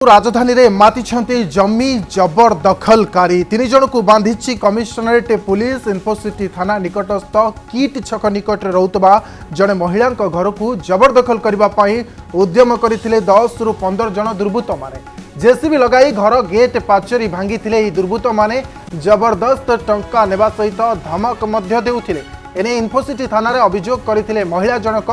राजधानी रे मातिछंती जमी जबरदखलकारी 3 जन को बांधिछि कमिशनरेट पुलिस इन्फोसिटी थाना निकटस्थ कीट छक निकट रहुतबा जड़े महिला घर को जबरदखल करने उद्यम करथिले 10 रु 15 जन दुर्बृत्त माने जेसीबी लगाई घर गेट पाचेरी भांगी दुर्बृत्त माने जबरदस्त टंका नेबा सहित धमक मध्य देउथिले एने इन्फोसिटी थाना रे अभियोग करथिले महिला जनक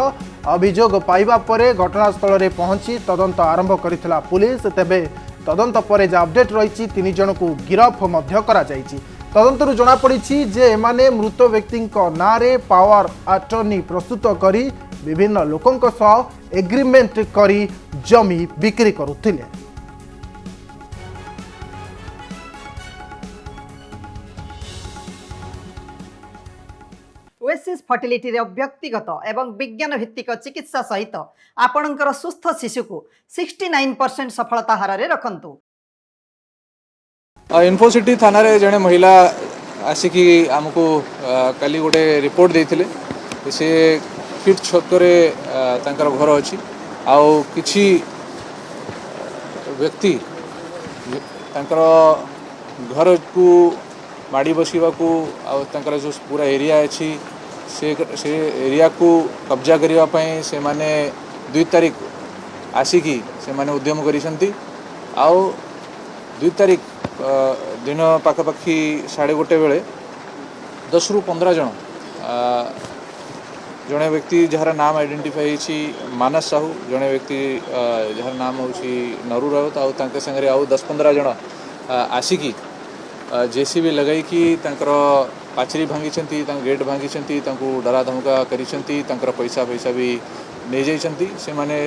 अभियोग पाइबा परे घटनास्थल रे पहुंची तदंत आरंभ करथिला पुलिस तेबे तदंत परे जे अपडेट रही 3 जन को गिरफ मध्य करा जायछि तदंतरु जना पड़िछि जे एमाने मृत व्यक्ति नारे पावर अटर्नी प्रस्तुत करी विभिन्न लोकंक सह एग्रीमेंट करी जमी बिक्री करुथिले। ओएसिस फर्टिलिटी व्यक्तिगत एवं विज्ञान भित्तिक चिकित्सा सहित आपणकर सुस्थ शिशु को 69% सफलता हार रे रखंतु। इन्फोसिटी थाना रे जने महिला आसिकी आमको काली गोटे रिपोर्ट देइथिले से फिट छकरे तांकर घर अछि आउ किछि व्यक्ति तांकर घर को माड़ी बसिबा को आउ तांकर जो पूरा एरिया अछि से एरिया को कब्जा करने से माने 2 तारीख आसिकी से माने उद्यम करिसंती आउ 2 तारीख दिन पाखापाखि 1:30 बेले 10 रु 15 जन जड़े व्यक्ति जार नाम आइडेंटिफाई होती मानस साहू जड़े व्यक्ति जार नाम होची नरू राउत आउ तांके संगे आउ 10-15 जन आसिकी जेसीबी लगाई कि पाचेरी भांगी गेट भांगी डरा धमका करी पैसा भी नहीं जाइछंती से माने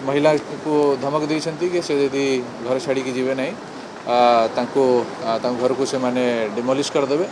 महिला को धमक देइछंती कि से यदि घर छाड़ी जीवे नहीं घर को से माने डिमोलिश कर देबे।